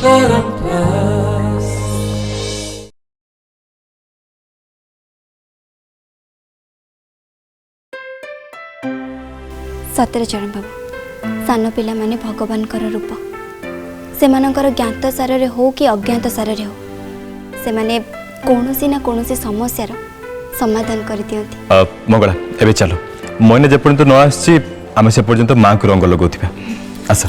सतरे चरण बाबू सान पिला माने भगवान रूप से ज्ञात सारे हो कि अज्ञात सारे हो से माने कौनसी ना कौनसी समस्यार समाधान कर दियंती। मंगला एबे चलो मैंने जेपर्यंत न आसी आम से पर्यंत माँ को रंग लगौथिबा आस।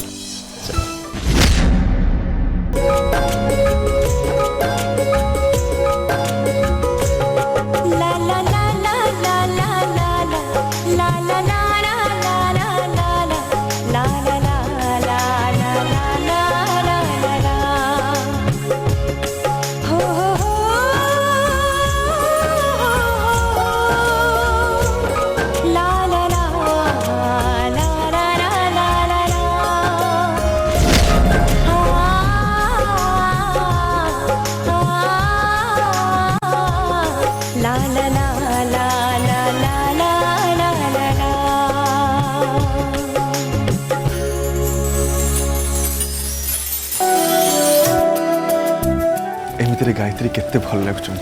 एमती गायत्री केते भल लगुंट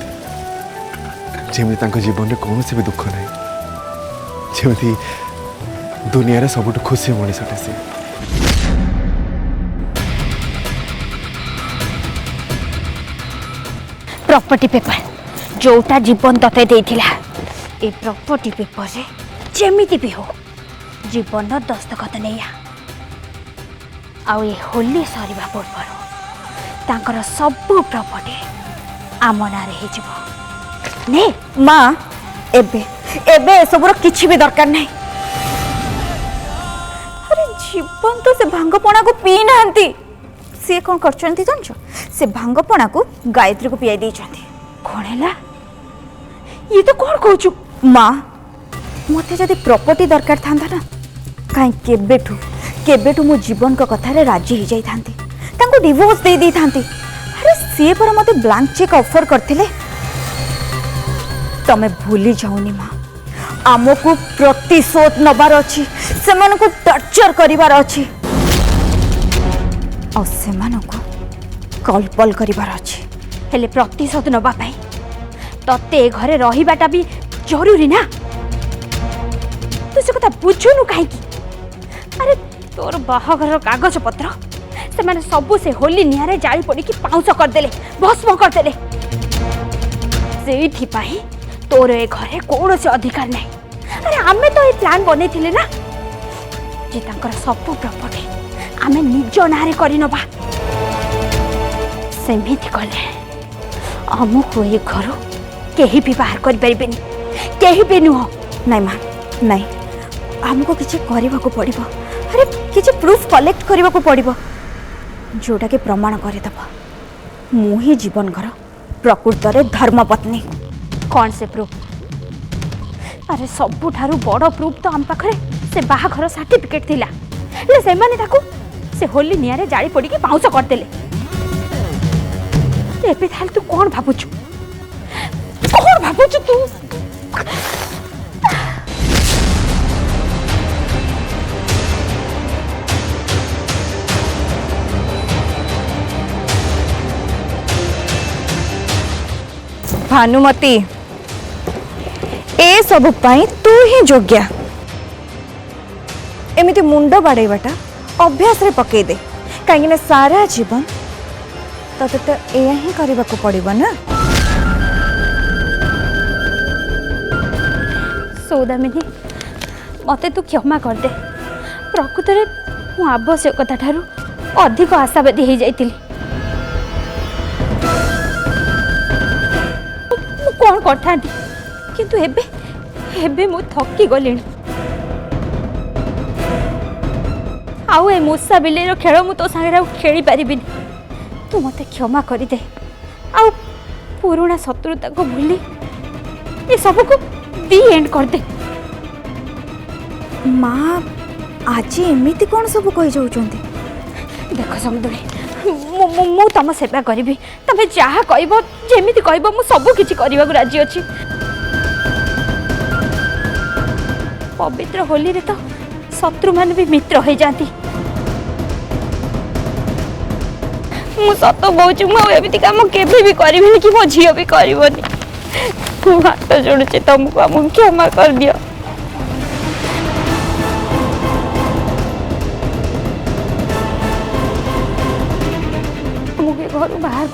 जमी जीवन में कौन भी दुख ना जमी दुनिया सबुठ खुशी मनीषटे सी। प्रॉपर्टी पेपर जोटा जीवन तते देथिला ए प्रॉपर्टी पेपर रे जेमिति भी हो जीवन दस्तखत नहीं आउ ए होली सरीबा पूर्व तांकर सब प्रॉपर्टी आम नारे हे जीवो ने माँ एबे एबे सबुर किछि भी दरकार नहीं। अरे जीवन तो से भांगपणा को पी नांती सी कौन करछंती जानछ से भांगपणा को गायत्री को पियाई देछंती कोन हैला ये तो कौन कहूचु माँ मते जदि प्रॉपर्टी दरकार थांदा ना काई केबेठू मो जीवन को कथा रे राजी हो जाई थांती तांको डिवोर्स दे दी थांती। अरे सी पर मते ब्लैंक चेक ऑफर करथिले तमे भूली जाओनी माँ आमको प्रतिशोध नबार अछि सेमान को टर्चर करिवार अछि और सेमान को कॉल करिवार अछि हेले प्रतिशोध नबा पाई तते घरे रहिबाटा भी जरूरी ना तू से कथा बुझुनु काई की। अरे तोर बाहाघर कागज पत्र से माने सबु से होली निहारे जाली पड़ी की पाउंस कर देले भस्म कर देले सेठी पाई तोर ए घरे कोन से अधिकार नहीं। अरे आमे तो ए प्लान बने थिले ना जे तांकर सबु प्रॉपर्टी आमे निज नारे करि नबा सेमिति कले हमको ए घर केही भी बाहर कर परिबेनी केही भी नुह नहीं मां नहीं हमको किछि करबा को पड़िबो। अरे किछि प्रूफ कलेक्ट करबा को पड़िबो जोटा के प्रमाण करे दबा मु ही जीवन घर प्रकृत रे धर्मपत्नी कौन से प्रूफ। अरे सबुठारु बड़ प्रूफ तो हम पाखरे से बाहाघर सर्टिफिकेट थिला ले से माने ताकू से होली नियारे जाली पड़ी की पाउस कर देले एबे थाल तू कौन भाबुछु तू भानुमती ए सब पाई तू ही योग्य एमिति मुंड बाड़ेबाटा अभ्यास रे पकई दे कहीं सारा जीवन तते तो एया ही करबा को पड़िबो ना। सौदामिनी मते तू क्षमा कर दे प्रकृत रे मु आवश्यकता ठारू अधिक आशावादी हो जाइतिली कौन करता किंतु एबे एबे मु थकी गलिणी आउ ए मूसा बिलेर खेल मु तो सागे खेली पारिबिनी तू मते क्षमा कर दे आउ पुराना शत्रुता को भूली ये सब को दी एंड कर दे। माँ आज एमिति कौन सब कही जाउचंती देख समुद्री मु तुम सेवा करी तमें जहाँ कह जमी कह मु सब किसी करने को राजी अच्छी पवित्र होली रे तो शत्रु मान भी मित्र हो जाती मु सत कहूँ मुझे कम केवे भी करी कि मो झी भी करनी हाथ जोड़ुचे तुमको आम क्षमा कर दियो। मुझे घर बाहर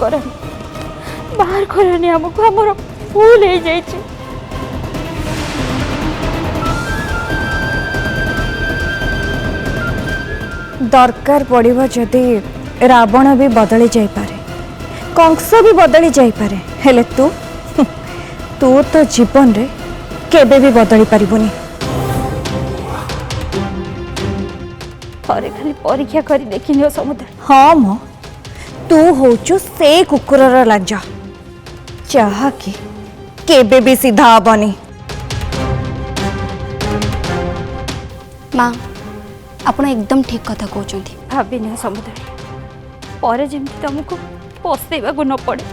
करनी आमको आमर भूल हो जाए। दरकार पड़िबो जदि रावण भी बदली जाई पारे, कंस भी बदली जाई पारे, हेले तू तो जीवन रे केबे भी बदली पारिबोनी। थरे खाली परीक्षा करी देखिनियो समुद्र। हाँ मो तू होचु से कुकुरर लाज चाह कि केबे भी सीधा हबनी। माँ ଆପଣ एकदम ठीक कथा कहते। भाविनी समुद्र पर जमी तुमको पशेवा न पड़े।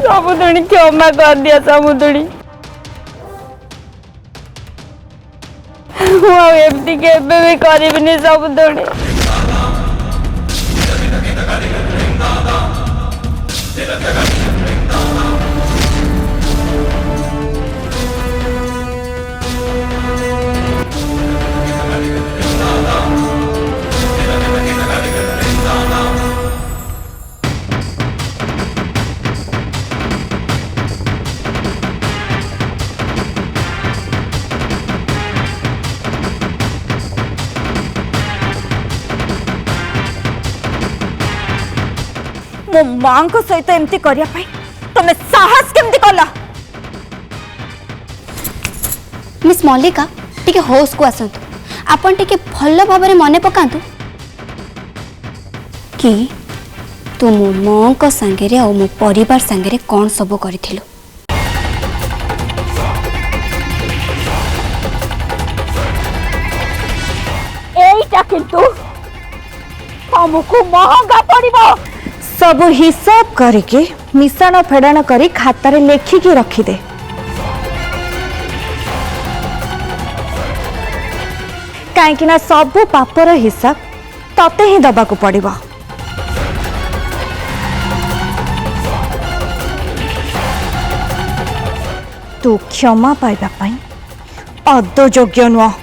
समुद्री क्षमा कर दिया समुद्री। एमती केबे भी करिबिनी समुद्री। मो मां को सहित एमती करिया पाई तमे साहस केमती कला? मिस मल्लिका टिके होश को आसतु। आपण टिके भल भाव में मन पकातु कि तू मो मां को संगे और मो परिवार संगे कौन सब करिथिलु। एटा किंतु हमको महंगा पड़िबो। सब हिसाब करके मिशाण फेड़ाण करी खातार लेखिकी रखिदे। कहीं सब पापर हिसाब तते ही दबाकू पड़िबो। तू क्षमा पाइबा पाई अद योग्य नुह।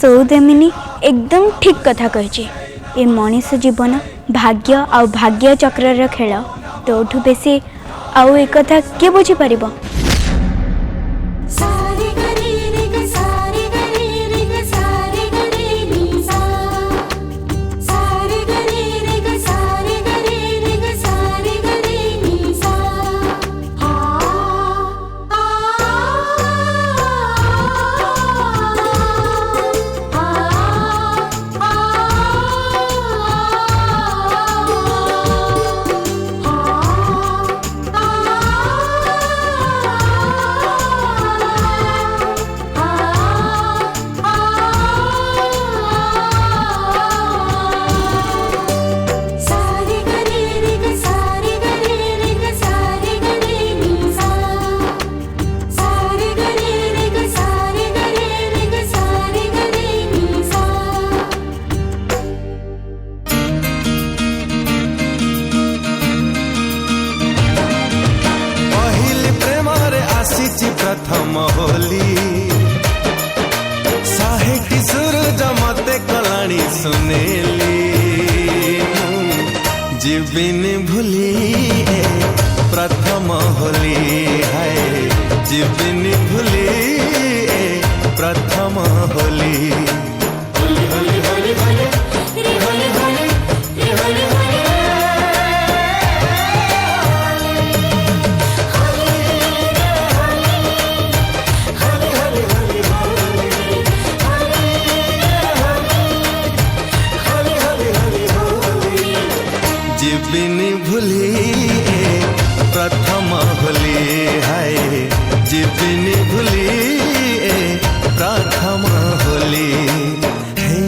सौदामिनी एकदम ठीक कथा कही। ए मनीष जीवन भाग्य आउ भाग्य चक्र खेल तोठू बेसी आउ एक कथा के बुझी पारिबो। प्रथम होली साहेटी सूरज मते कलाणी सुनेली जीविन भूली प्रथम होली है जीविन भूली प्रथम होली। जीविन भूली प्रथम होली है जीविनी भूली ए प्रथम होली हे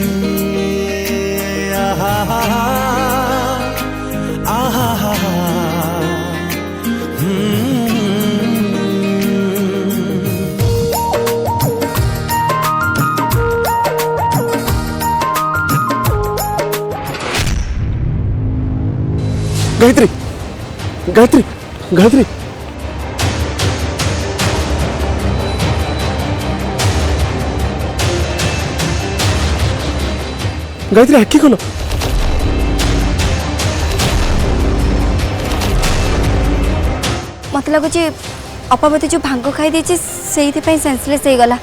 आहा आहा गायत्री गायत्री गायत्री गायत्री आखि खोल मत लगुच अपावती जो भांग खाई देछि से सेंसलेस हो गला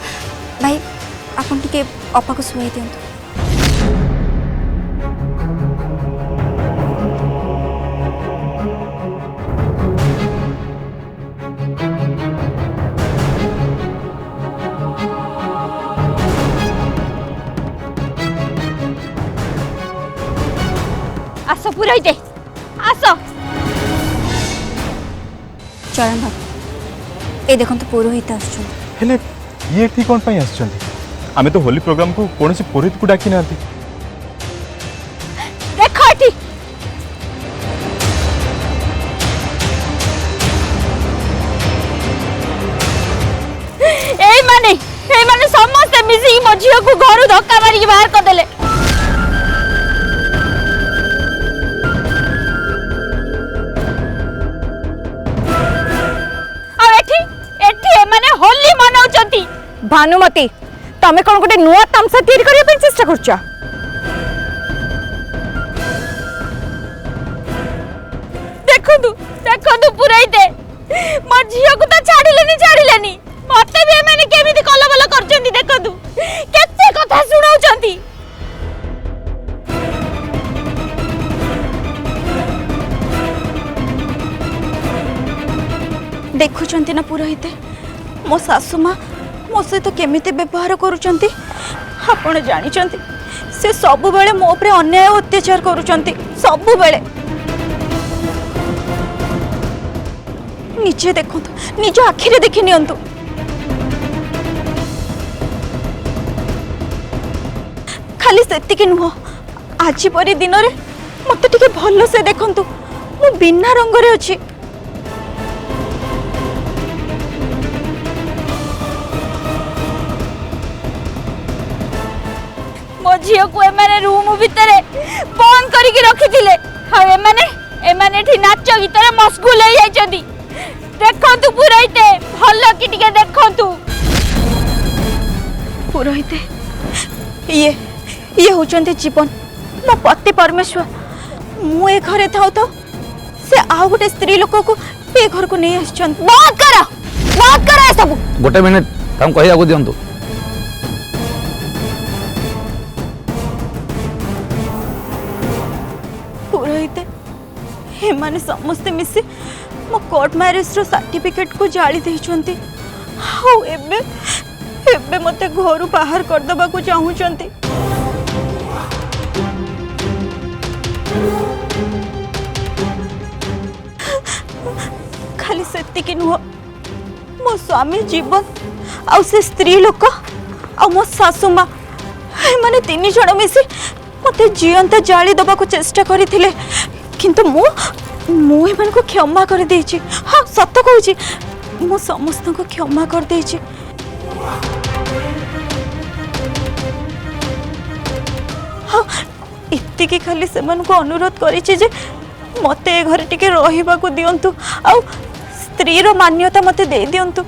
भाई आपन टिके अपा को सुई दियंतु आस पुराइते आस चरण बाबू ए देखो तो पुरोहित आसुछन हेले ये ठीक कौन पाई आसछंती आमे तो होली प्रोग्राम को कोनसी पुरोहित को डाकी नांती देख एठी ए माने समस्त मिसी मो झियो को घर धक्का मारी के बाहर कर देले होली मनाउचंती भानुमती तमे कौन गोटे नुआ तमसा तैयारी करबा चेष्टा करछ देखु पुराइते मो झियो को तो छाड़िलेनी मते भी एमाने केमिति कलबल करचंती देखु केते कथा सुनाउचंती देखुचंती ना पुरोहिते मो सासु माँ मो सहित केमिति व्यवहार करुचंती आपण जानिचंती से सब बेले मो उपरे अन्याय अत्याचार करुचंती सब बेले निजे देखंतु निज आखिरे देखि नियंतु खाली सेतिकी नुह आज परी दिन रे मते टिके भलो से देखंतु मो बिना रंग रे अछि मो झियो को एमाने रूम भितर बंद करके रखिथिले हा एमाने ठी नाच गीतर मशगुल हो जाइछंती देखंतु पुरोहिते भलो कि टिके देखंतु पुरोहिते ये होचंती जीवन मो पति परमेश्वर मु ए घरे थाउ तो से आ गोटे स्त्री लोक को ए घर को नहीं आछंती बात करा सब गोटे मिनिट हम कहिया को दियंतु पुरोहिते हेमाने समस्ते मिसी मो कोर्ट मैरिज रो सर्टिफिकेट को जाली देइछंती हाउ एबे मते घरु बाहर कर दबा को चाहूचंती खाली सेति कि नुह मो स्वामी जीवन आ से स्त्री लोक आ मो सासु माँ माने तीन जन मिसी मते जीवंत जाली दबा को चेष्टा करथिले किंतु मु एमन को क्षमा कर देछि हां सत्य कहूछि मु समस्त को क्षमा कर देछि हां इत्ती की खाली सेमन को अनुरोध करिछि जे मते ए घर टिके रहिबा को दियंतु आ स्त्री रो मान्यता मते दे दियंतु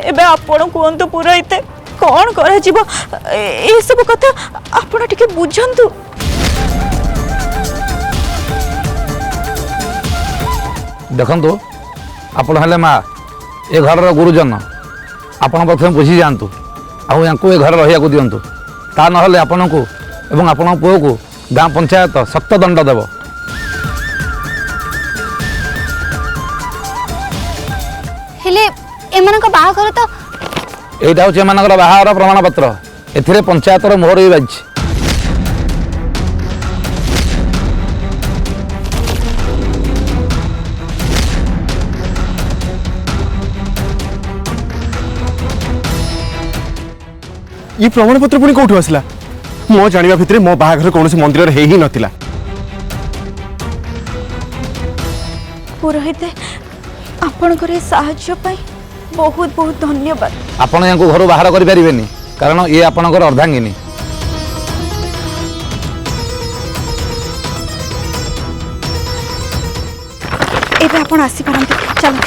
एबे आपण कोंतु पुरोहिते कौन करा जीव ए सब कथा आपण टिके बुझंतु देखंतु आपण हले माँ ए घर गुरुजन आपण प्रथम बुझी जातु आउ यांकु ए घर रहिया को दियंतु ता नहले आपण को एवं आपण पुओ को गाँ पंचायत सख्त दंड देव हेले एमानक बाहाघर तो एटा हूँ एमानकर बाहाघर प्रमाण पत्र एथिरे पंचायतर मोहर भी बाजी ये प्रमाण पत्र पुणी कौटू आसला मो जानिबा भितरे मो बाहाघर कौन मंदिर हे ही नथिला पुरोहित आपणकर साहाय्य पाई बहुत बहुत धन्यवाद। ଆପଣ ୟାଙ୍କୁ ଘରୁ ବାହାର କରିପାରିବେନି କାରଣ ଇଏ ଆପଣଙ୍କର ଅର୍ଦ୍ଧାଙ୍ଗିନୀ। एबे आपण आसी पारंती चलो।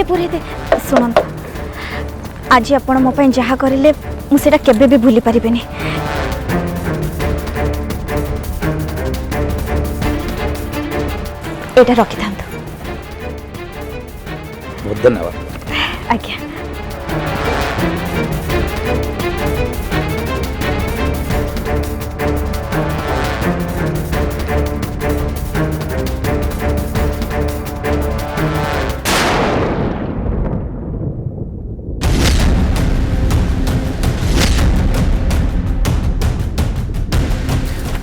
पुरेते शुणु आज आपण मो ପାଇଁ ଯାହା କରିଲେ ମୁଁ ସେଟା କେବେ ବି ଭୁଲି ପାରିବେନି। ଏଟା ରଖିଥାନ୍ତୁ। ବହୁତ ଧନ୍ୟବାଦ। ଆଜ୍ଞା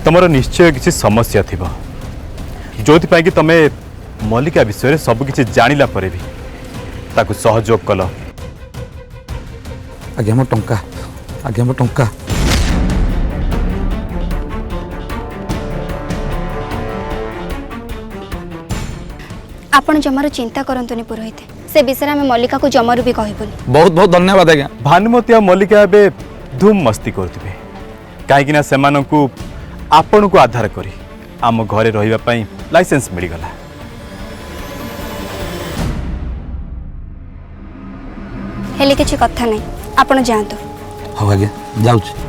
तुमर निश्चय किसी समस्या थी जो कि तुम मल्लिका विषय सब किसी जानिला परे भी ताकू सहयोग कल। आज्ञा मो टंका आपण जमार चिंता करंतुनी पुरोहित से विषय में मल्लिका को जमारू भी कहबुनी। बहुत बहुत धन्यवाद आज्ञा। भानुमती और मल्लिका ए धूम मस्ती करते कहीं से आपण को आधार करी आम घरे रहिबा पई लाइसेंस मिल गला। हेले किछि कथा नहीं आपण जानतो। हो आज्ञा जाउछि।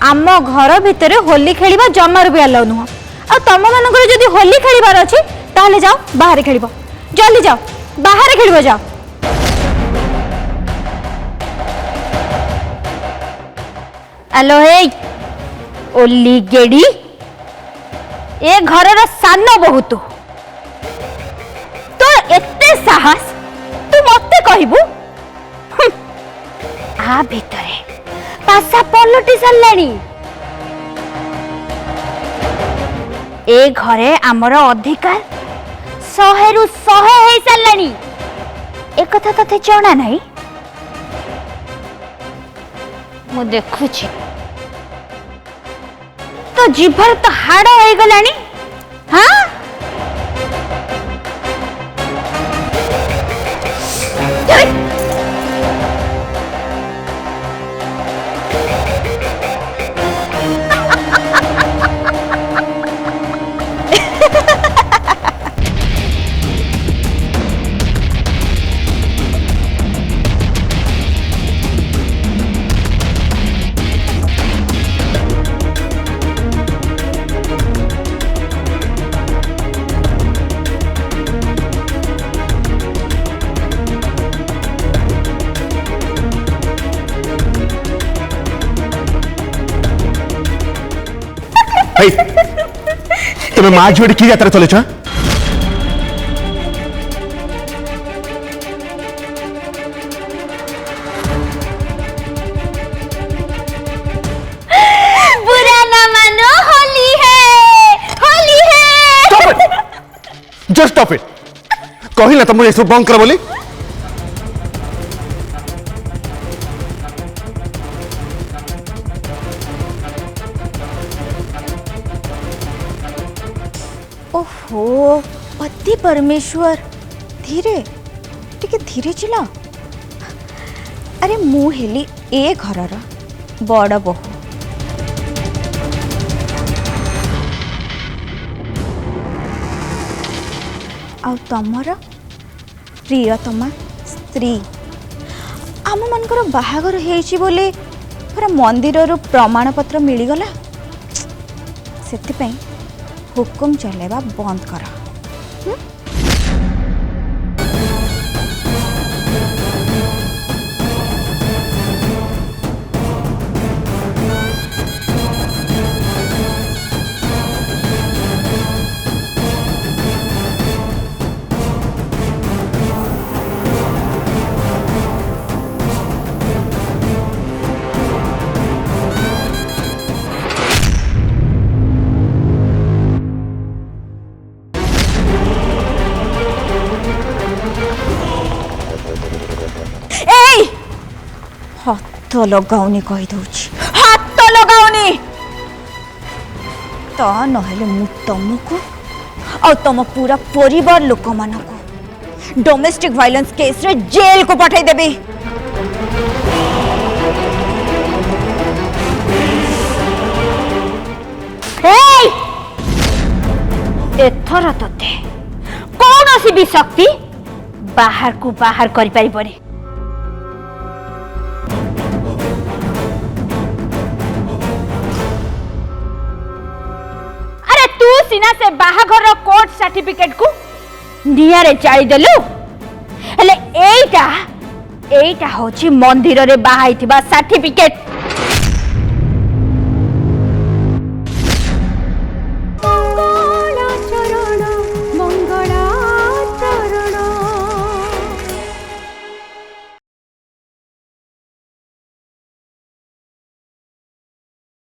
आम घर भितर होली खेलिबा जमार भी अलाउ नुह आ तुम मानकर जदि होली खेलिबार अछि ताहले जाओ बाहर खेलिबो जल्दी जाओ बाहर खेलिबो जाओ। हेलो हे ओली गेडी ए घरर सान बहुत तो एते साहस तू मते कहबू आ भितरे पासा पलटि सारलानी ए घरे आमर अधिकार 100 रु 100 हे सारलानी एक कथा तते जणा नहीं मु देखुछि तो जीभर तो हाड़ हो गलानी। हाँ तुम्हें माँ झील कि यात्रा चले बुरा न मानो होली स्टॉप इट कहिला तुम ये सब बंद कर बोली ओहो पति परमेश्वर धीरे टिके धीरे चला अरे मु हेली ए घरर बड़ बहु आ तमर प्रियतमा स्त्री आम मनकर बाहागर हेइछि बोले पूरा मंदिर प्रमाण पत्र मिलगला से हुकुम चलेबा बंद कर हाथ लगाऊनी कही दउछि हाथ लगाऊनी तो नहले मु तुमको और तुम पूरा परिवार लोक मानक डोमेस्टिक वायलेंस केस रे जेल को पठाई देबी एथर तते कौन भी शक्ति बाहर को बाहर करि परिबनी सीना से बाहाघर कोर्ट सर्टिफिकेट को नियारे जाई देलु हेले एटा होची मंदिर रे बाहाई थिबा सर्टिफिकेट